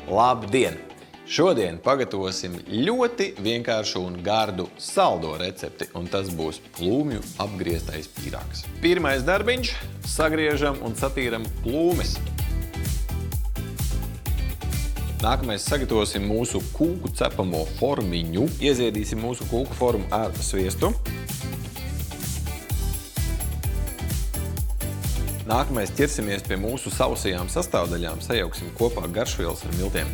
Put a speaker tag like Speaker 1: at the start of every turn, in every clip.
Speaker 1: Labdien! Šodien pagatavosim ļoti vienkāršu un gardu saldo recepti, un tas būs plūmju apgrieztais pīrāgs. Pirmais darbiņš – sagriežam un satīram plūmes. Nākamais sagatavosim mūsu kūku cepamo formiņu. Ieziedīsim mūsu kūku formu ar sviestu. Nākamais ķersimies pie mūsu sausajām sastāvdaļām, sajauksim kopā garšvielas ar miltiem.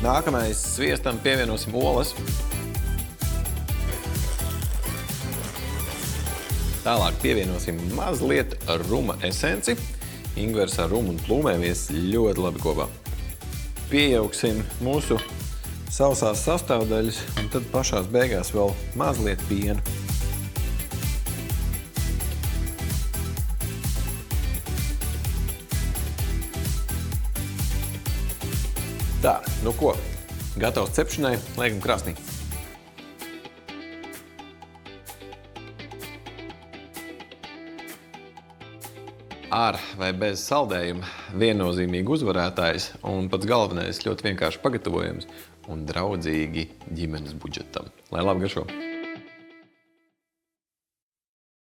Speaker 1: Nākamais sviestam pievienosim olas. Tālāk pievienosim mazliet ruma esenci. Ingvers ar rumu un plūmēm ies ļoti labi kopā. Piejauksim mūsu sausās sastāvdaļas un tad pašās beigās vēl mazliet piena. Tā, nu ko? Gatavs cepšanai, liekam krāsnī. Ar vai bez saldējuma viennozīmīgi uzvarētājs un pats galvenais ļoti vienkārši pagatavojams un draudzīgi ģimenes budžetam. Lai labi garšo!